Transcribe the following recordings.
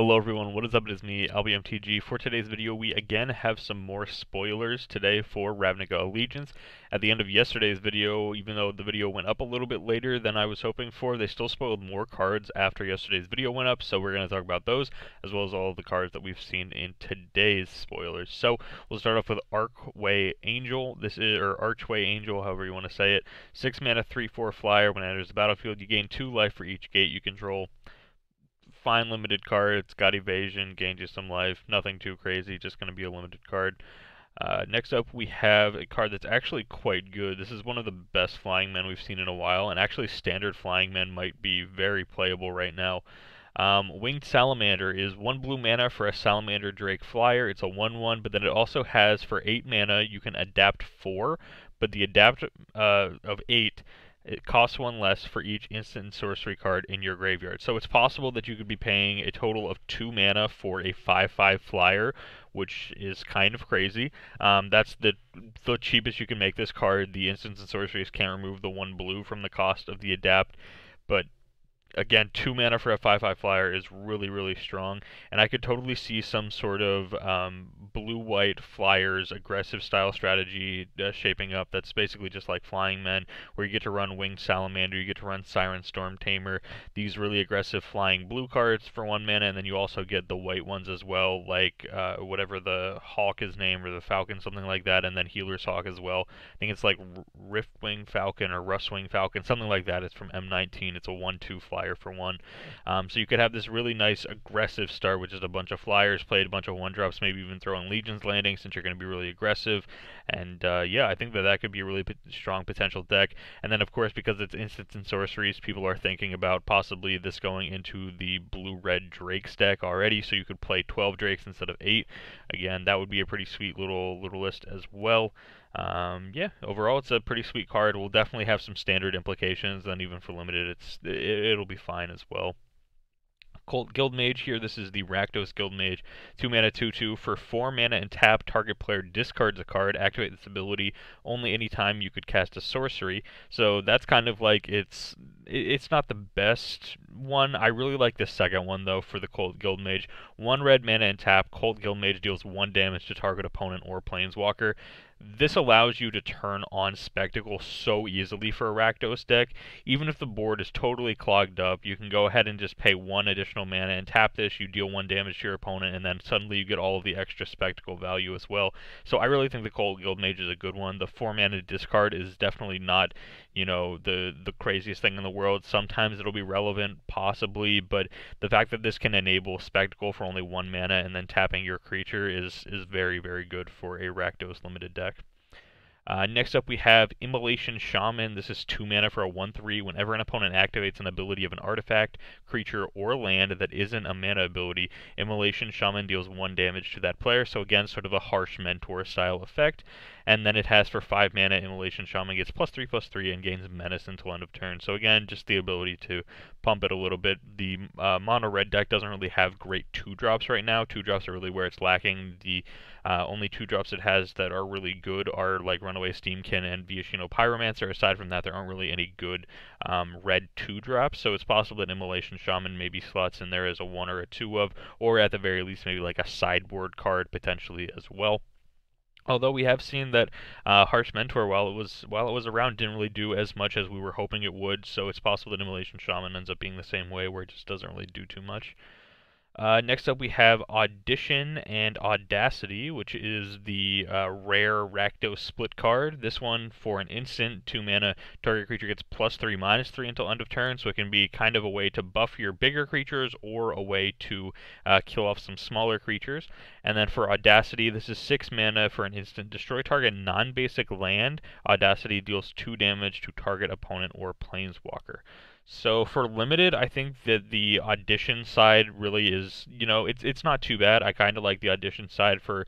Hello everyone, what is up? It is me, AlbyMTG. For today's video, we again have some more spoilers today for Ravnica Allegiance. At the end of yesterday's video, even though the video went up a little bit later than I was hoping for, they still spoiled more cards after yesterday's video went up, so we're going to talk about those, as well as all of the cards that we've seen in today's spoilers. So, we'll start off with Archway Angel. This is, or Archway Angel, however you want to say it. 6 mana, 3/4 flyer. When it enters the battlefield, you gain 2 life for each gate you control. Fine limited card. It's got evasion, gains you some life. Nothing too crazy, just going to be a limited card. Next up, we have a card that's actually quite good. This is one of the best flying men we've seen in a while, and actually standard flying men might be very playable right now. Winged Salamander is 1 blue mana for a Salamander Drake flyer. It's a 1/1, but then it also has, for 8 mana, you can adapt 4, but the adapt of 8, it costs 1 less for each instant and sorcery card in your graveyard. So it's possible that you could be paying a total of 2 mana for a 5/5 flyer, which is kind of crazy. That's the cheapest you can make this card. The instants and sorceries can't remove the 1 blue from the cost of the adapt, but again, 2 mana for a 5/5 flyer is really strong, and I could totally see some sort of blue-white flyers aggressive style strategy shaping up. That's basically just like Flying Men, where you get to run Winged Salamander, you get to run Siren Storm Tamer, these really aggressive flying blue cards for 1 mana, and then you also get the white ones as well, like whatever the Hawk is named, or the Falcon, something like that, and then Healer's Hawk as well. I think it's like Riftwing Falcon or Rustwing Falcon, something like that. It's from M19. It's a 1/2 flyer for 1. So you could have this really nice aggressive start with just a bunch of flyers, played a bunch of 1-drops, maybe even throw in Legion's Landing since you're going to be really aggressive. And yeah, I think that could be a really strong potential deck. And then of course, because it's instants and sorceries, people are thinking about possibly this going into the blue-red Drakes deck already, so you could play 12 Drakes instead of 8. Again, that would be a pretty sweet little list as well. Yeah, overall it's a pretty sweet card. We'll definitely have some standard implications, and even for limited, it'll be fine as well. Guildmage here. This is the Rakdos Guildmage. 2 mana, 2/2 for 4 mana and tap. Target player discards a card. Activate this ability only anytime you could cast a sorcery. So that's kind of like it's not the best one. I really like the second one though for the Cold Guildmage. 1 red mana and tap. Cold Guildmage deals 1 damage to target opponent or planeswalker. This allows you to turn on Spectacle so easily for a Rakdos deck. Even if the board is totally clogged up, you can go ahead and just pay 1 additional mana and tap this, you deal 1 damage to your opponent, and then suddenly you get all of the extra Spectacle value as well. So I really think the Cold Guildmage is a good one. The 4 mana discard is definitely not, you know, the craziest thing in the world. Sometimes it'll be relevant, possibly, but the fact that this can enable Spectacle for only 1 mana and then tapping your creature is very good for a Rakdos limited deck. Next up we have Immolation Shaman. This is 2 mana for a 1/3. Whenever an opponent activates an ability of an artifact, creature, or land that isn't a mana ability, Immolation Shaman deals 1 damage to that player. So again, sort of a harsh mentor style effect. And then it has, for 5 mana, Immolation Shaman gets +3/+3 and gains Menace until end of turn. So again, just the ability to pump it a little bit. The mono red deck doesn't really have great 2-drops right now. 2-drops are really where it's lacking. The only 2-drops it has that are really good are like Runaway Steamkin and Viashino Pyromancer. Aside from that, there aren't really any good red 2-drops, so it's possible that Immolation Shaman maybe slots in there as a 1 or a 2 of, or at the very least maybe like a sideboard card potentially as well. Although we have seen that Harsh Mentor, while it was around, didn't really do as much as we were hoping it would, so it's possible that Immolation Shaman ends up being the same way, where it just doesn't really do too much. Next up we have Audition and Audacity, which is the rare Rakdos split card. This one, for an instant, 2 mana, target creature gets +3/-3 until end of turn, so it can be kind of a way to buff your bigger creatures or a way to kill off some smaller creatures. And then for Audacity, this is 6 mana for an instant. Destroy target non-basic land. Audacity deals 2 damage to target opponent or planeswalker. So for limited, I think that the Audition side really is, you know, it's not too bad. I kind of like the Audition side. For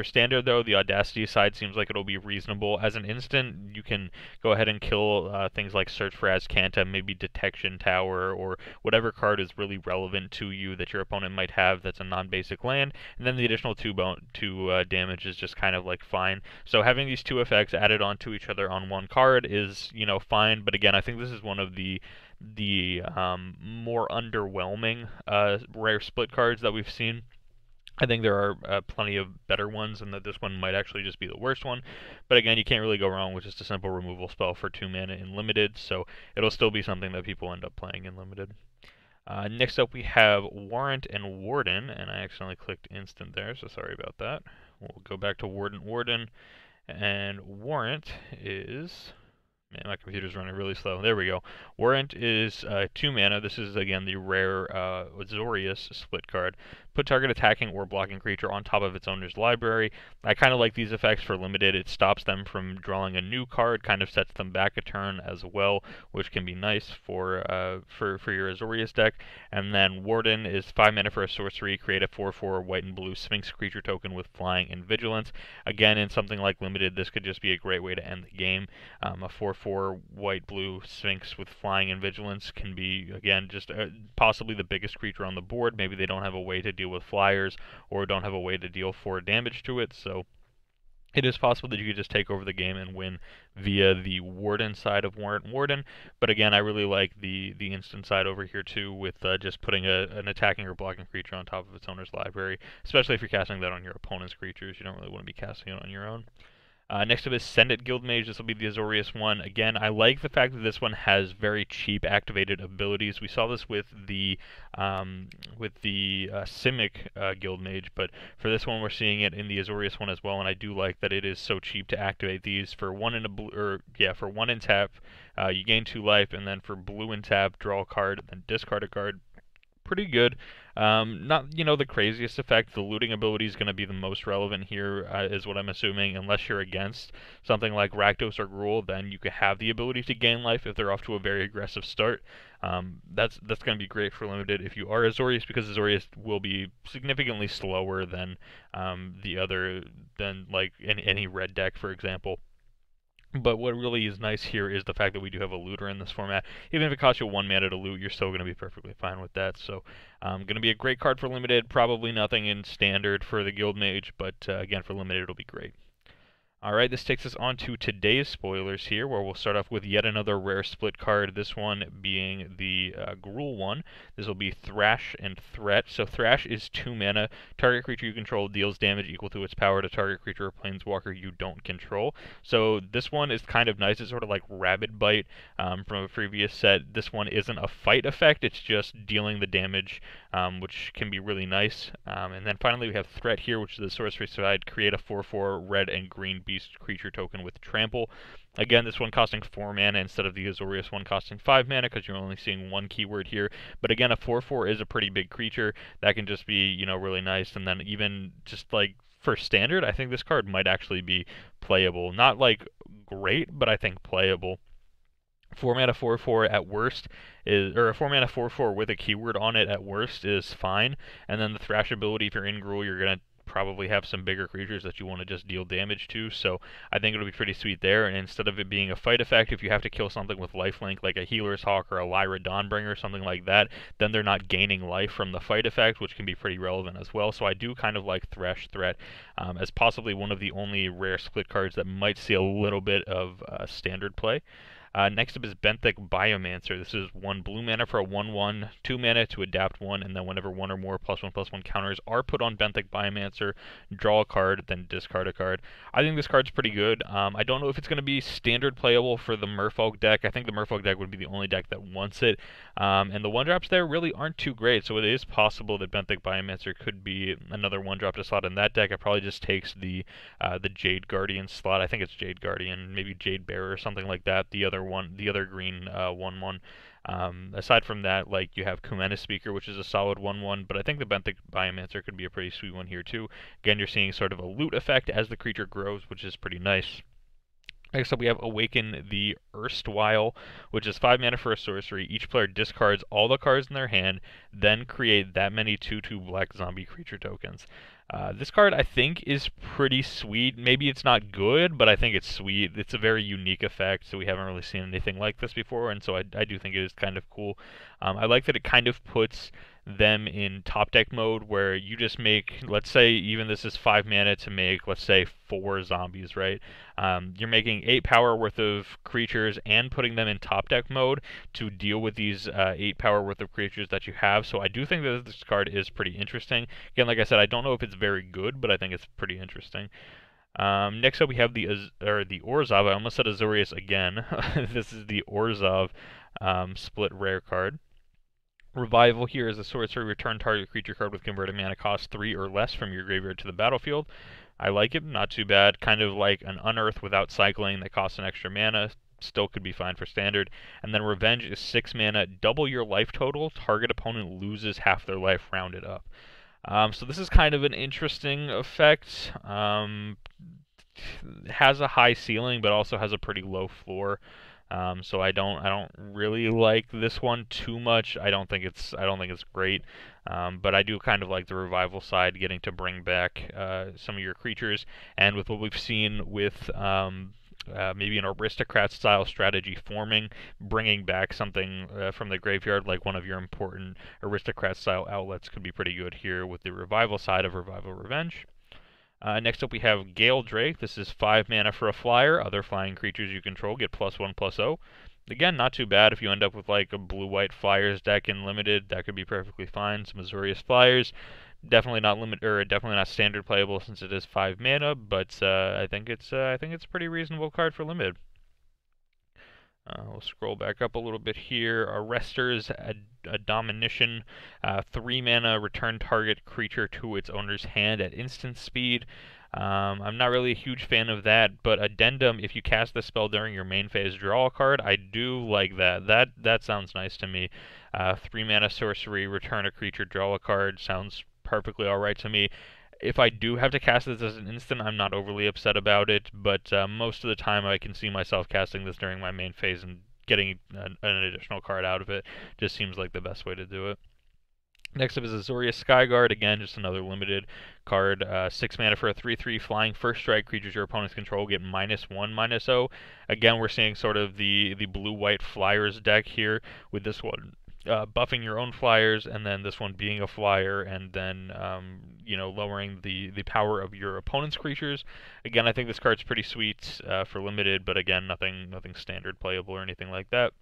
standard though, the Audacity side seems like it'll be reasonable. As an instant, you can go ahead and kill things like Search for Azcanta, maybe Detection Tower, or whatever card is really relevant to you that your opponent might have that's a non-basic land. And then the additional 2 damage is just kind of like fine. So having these 2 effects added onto each other on 1 card is, you know, fine. But again, I think this is one of the the more underwhelming rare split cards that we've seen. I think there are plenty of better ones, and that this one might actually just be the worst one. But again, you can't really go wrong with just a simple removal spell for 2 mana in Limited, so it'll still be something that people end up playing in Limited. Next up we have Warrant and Warden, and I accidentally clicked Instant there, so sorry about that. We'll go back to Warden, and Warrant is... Man, my computer's running really slow. There we go. Warrant is 2 mana. This is, again, the rare Azorius split card. Put target attacking or blocking creature on top of its owner's library. I kind of like these effects for Limited. It stops them from drawing a new card, kind of sets them back a turn as well, which can be nice for your Azorius deck. And then Warden is 5 mana for a sorcery. Create a 4/4 white and blue Sphinx creature token with flying and vigilance. Again, in something like Limited, this could just be a great way to end the game. A 4/4 white-blue Sphinx with flying and vigilance can be, again, just possibly the biggest creature on the board. Maybe they don't have a way to deal with flyers or don't have a way to deal 4 damage to it, so it is possible that you could just take over the game and win via the Warden side of Warrant and Warden. But again, I really like the instant side over here too, with just putting an attacking or blocking creature on top of its owner's library, especially if you're casting that on your opponent's creatures. You don't really want to be casting it on your own. Next up is Send It Guildmage. This will be the Azorius one. Again, I like the fact that this one has very cheap activated abilities. We saw this with the Simic Guildmage, but for this one we're seeing it in the Azorius one as well. And I do like that it is so cheap to activate these. For one in tap, you gain 2 life, and then for blue in tap, draw a card, and then discard a card. Pretty good. Not, the craziest effect. The looting ability is going to be the most relevant here, is what I'm assuming. Unless you're against something like Rakdos or Gruul, then you can have the ability to gain life if they're off to a very aggressive start. That's going to be great for Limited if you are Azorius, because Azorius will be significantly slower than like any red deck, for example. But what really is nice here is the fact that we do have a looter in this format. Even if it costs you 1 mana to loot, you're still going to be perfectly fine with that. So, going to be a great card for Limited. Probably nothing in Standard for the Guildmage, but again, for Limited, it'll be great. Alright, this takes us on to today's spoilers here, where we'll start off with yet another rare split card, this one being the Gruul one. This will be Thrash and Threat. So Thrash is 2 mana. Target creature you control deals damage equal to its power to target creature or planeswalker you don't control. So this one is kind of nice. It's sort of like Rabid Bite from a previous set. This one isn't a fight effect, it's just dealing the damage, which can be really nice. And then finally we have Threat here, which is the sorcery side. Create a 4/4 red and green beast creature token with trample. Again, this one costing 4 mana instead of the Azorius one costing 5 mana, because you're only seeing one keyword here. But again, a 4/4 is a pretty big creature. That can just be, really nice. And then even just like for Standard, I think this card might actually be playable. Not like great, but I think playable. 4 mana 4/4 at worst is, or a 4 mana 4/4 with a keyword on it at worst is fine. And then the Thrash ability, if you're in Gruul, you're gonna probably have some bigger creatures that you want to just deal damage to, so I think it'll be pretty sweet there. And instead of it being a fight effect, if you have to kill something with lifelink, like a Healer's Hawk or a Lyra Dawnbringer or something like that, then they're not gaining life from the fight effect, which can be pretty relevant as well. So I do kind of like Thrash Threat as possibly one of the only rare split cards that might see a little bit of Standard play. Next up is Benthic Biomancer. This is 1 blue mana for a 1/1, 2 mana to adapt 1, and then whenever 1 or more +1/+1 counters are put on Benthic Biomancer, draw a card, then discard a card. I think this card's pretty good. I don't know if it's going to be Standard playable for the Merfolk deck. I think the Merfolk deck would be the only deck that wants it. And the 1-drops there really aren't too great, so it is possible that Benthic Biomancer could be another 1-drop to slot in that deck. It probably just takes the Jade Guardian slot. I think it's Jade Guardian, maybe Jade Bearer or something like that. The other green 1/1. Aside from that, like, you have Kumena Speaker, which is a solid 1/1, but I think the Benthic Biomancer could be a pretty sweet one here too. Again, you're seeing sort of a loot effect as the creature grows, which is pretty nice. Next up, we have Awaken the Erstwhile, which is 5 mana for a sorcery. Each player discards all the cards in their hand, then create that many 2/2 black zombie creature tokens. This card, I think, is pretty sweet. Maybe it's not good, but I think it's sweet. It's a very unique effect, so we haven't really seen anything like this before, and so I do think it is kind of cool. I like that it kind of puts them in top deck mode, where you just make, let's say, even this is 5 mana to make, let's say, 4 zombies, right? You're making 8 power worth of creatures and putting them in top deck mode to deal with these 8 power worth of creatures that you have. So I do think that this card is pretty interesting. Again, like I said, I don't know if it's very good, but I think it's pretty interesting. Next up, we have the Orzhov. I almost said Azorius again. This is the Orzhov split rare card. Revival here is a sorcery. Return target creature card with converted mana cost 3 or less from your graveyard to the battlefield. I like it. Not too bad. Kind of like an Unearth without cycling that costs an extra mana. Still could be fine for standard. And then Revenge is 6 mana. Double your life total. Target opponent loses half their life rounded up. So this is kind of an interesting effect. Has a high ceiling, but also has a pretty low floor. So I don't really like this one too much. I don't think it's great. But I do kind of like the revival side, getting to bring back some of your creatures, and with what we've seen with maybe an aristocrat style strategy forming, bringing back something from the graveyard, like one of your important aristocrat style outlets, could be pretty good here with the revival side of Revival Revenge. Next up we have Gale Drake. This is 5 mana for a flyer. Other flying creatures you control get +1/+0. Again, not too bad if you end up with like a blue-white flyers deck in limited. That could be perfectly fine. Some Azorius flyers, definitely not definitely not standard playable since it is 5 mana. But I think it's a pretty reasonable card for limited. We'll scroll back up a little bit here. Arrester's Domination, 3 mana, return target creature to its owner's hand at instant speed. I'm not really a huge fan of that, but Addendum, if you cast the spell during your main phase, draw a card. I do like that. That sounds nice to me. 3 mana sorcery, return a creature, draw a card. Sounds perfectly alright to me. If I do have to cast this as an instant, I'm not overly upset about it, but most of the time I can see myself casting this during my main phase and getting an additional card out of it. Just seems like the best way to do it. Next up is Azorius Skyguard. Again, just another limited card. 6 mana for a 3/3 flying. First strike, creatures your opponents control get -1/-0. Again, we're seeing sort of the blue-white flyers deck here with this one. Buffing your own flyers, and then this one being a flyer, and then lowering the power of your opponent's creatures. Again, I think this card's pretty sweet for limited, but again, nothing standard playable or anything like that.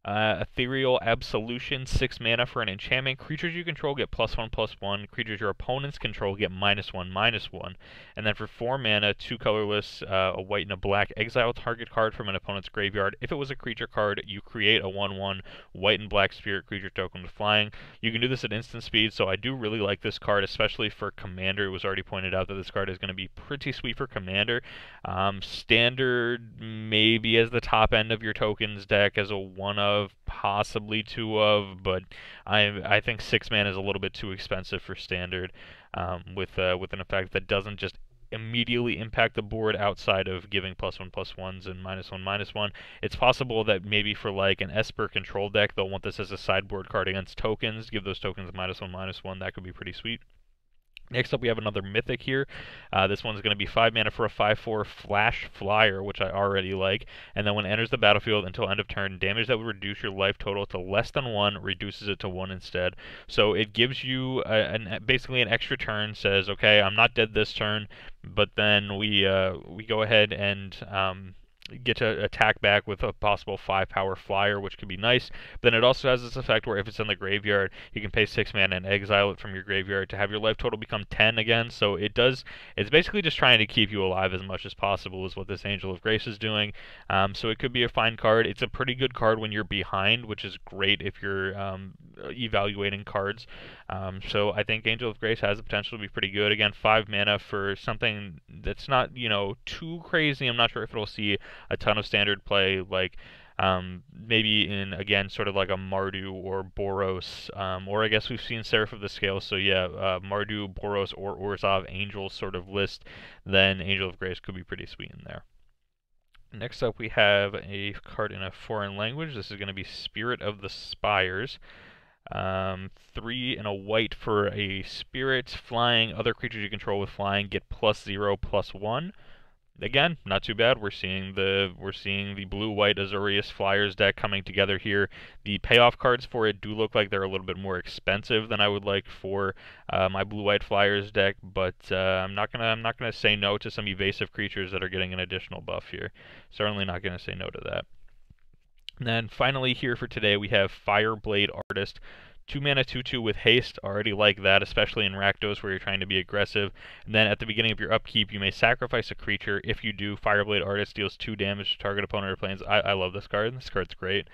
Ethereal Absolution, 6 mana for an enchantment. Creatures you control get +1/+1. Creatures your opponents control get -1/-1. And then for 4 mana, 2 colorless, a white and a black, exile target card from an opponent's graveyard. If it was a creature card, you create a 1/1 white and black spirit creature token with flying. You can do this at instant speed, so I do really like this card, especially for Commander. It was already pointed out that this card is going to be pretty sweet for Commander. Standard, maybe as the top end of your tokens deck, as a 1-of, possibly 2-of, but I think 6 mana is a little bit too expensive for standard, with an effect that doesn't just immediately impact the board outside of giving +1/+1s and -1/-1. It's possible that maybe for like an Esper control deck, they'll want this as a sideboard card against tokens, give those tokens -1/-1. That could be pretty sweet. Next up, we have another Mythic here. This one's going to be 5 mana for a 5/4 Flash Flyer, which I already like. And then when it enters the battlefield until end of turn, damage that would reduce your life total to less than 1 reduces it to 1 instead. So it gives you basically an extra turn. Says, okay, I'm not dead this turn, but then we go ahead and get to attack back with a possible 5-power flyer, which could be nice. But then it also has this effect where if it's in the graveyard, you can pay 6 mana and exile it from your graveyard to have your life total become 10 again. So it's basically just trying to keep you alive as much as possible is what this Angel of Grace is doing. So it could be a fine card. It's a pretty good card when you're behind, which is great if you're evaluating cards. So I think Angel of Grace has the potential to be pretty good. Again, 5 mana for something that's not, too crazy. I'm not sure if it'll see a ton of standard play, like maybe in, again, sort of like a Mardu or Boros, or I guess we've seen Seraph of the Scale, so yeah, Mardu, Boros, or Orzhov Angel sort of list, then Angel of Grace could be pretty sweet in there. Next up, we have a card in a foreign language. This is going to be Spirit of the Spires. 3 and a white for a spirit flying. Other creatures you control with flying get +0/+1. again, not too bad. We're seeing the blue-white Azorius Flyers deck coming together here. The payoff cards for it do look like they're a little bit more expensive than I would like for my blue-white Flyers deck, but I'm not gonna say no to some evasive creatures that are getting an additional buff here. Certainly not gonna say no to that. And then finally here for today we have Fireblade Artist. 2 mana 2/2 with haste, already like that, especially in Rakdos where you're trying to be aggressive. And then at the beginning of your upkeep, you may sacrifice a creature. If you do, Fireblade Artist deals 2 damage to target opponent or planes. I love this card. This card's great.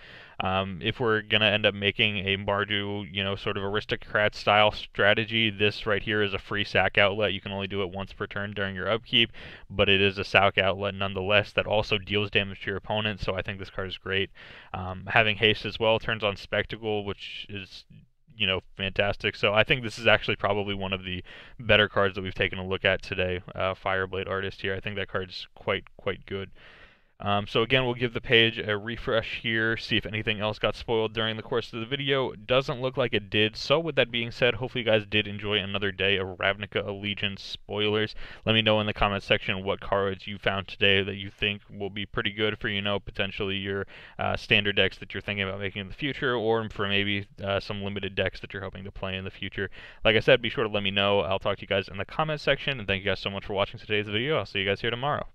If we're gonna end up making a Mardu, sort of aristocrat style strategy, this right here is a free sack outlet. You can only do it once per turn during your upkeep, but it is a sack outlet nonetheless that also deals damage to your opponent. So I think this card is great. Having haste as well turns on Spectacle, which is fantastic. So I think this is actually probably one of the better cards that we've taken a look at today. Fireblade Artist here. I think that card's quite good. So again, we'll give the page a refresh here, see if anything else got spoiled during the course of the video. Doesn't look like it did. So with that being said, hopefully you guys did enjoy another day of Ravnica Allegiance spoilers. Let me know in the comment section what cards you found today that you think will be pretty good for, potentially your standard decks that you're thinking about making in the future, or for maybe some limited decks that you're hoping to play in the future. Like I said, be sure to let me know. I'll talk to you guys in the comment section, and thank you guys so much for watching today's video. I'll see you guys here tomorrow.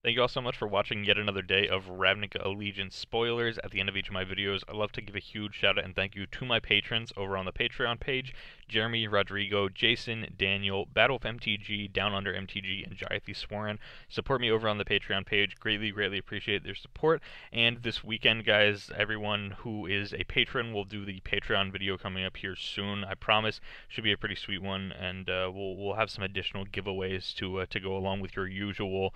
Thank you all so much for watching yet another day of Ravnica Allegiance spoilers. At the end of each of my videos, I love to give a huge shout out and thank you to my patrons over on the Patreon page: Jeremy, Rodrigo, Jason, Daniel, Battle of MTG, Down Under MTG, and Jythe Swarren. Support me over on the Patreon page. Greatly appreciate their support. And this weekend, guys, everyone who is a patron will do the Patreon video coming up here soon. I promise. Should be a pretty sweet one, and we'll have some additional giveaways to go along with your usual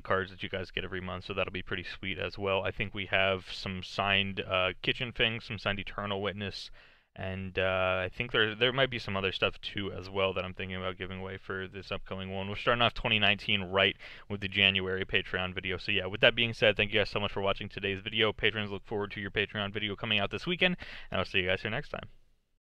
cards that you guys get every month, so that'll be pretty sweet as well. I think we have some signed Kitchen Thing, some signed Eternal Witness, and I think there might be some other stuff too as well that I'm thinking about giving away for this upcoming one. We're starting off 2019 right with the January Patreon video. So yeah, with that being said, thank you guys so much for watching today's video. Patrons, look forward to your Patreon video coming out this weekend, and I'll see you guys here next time.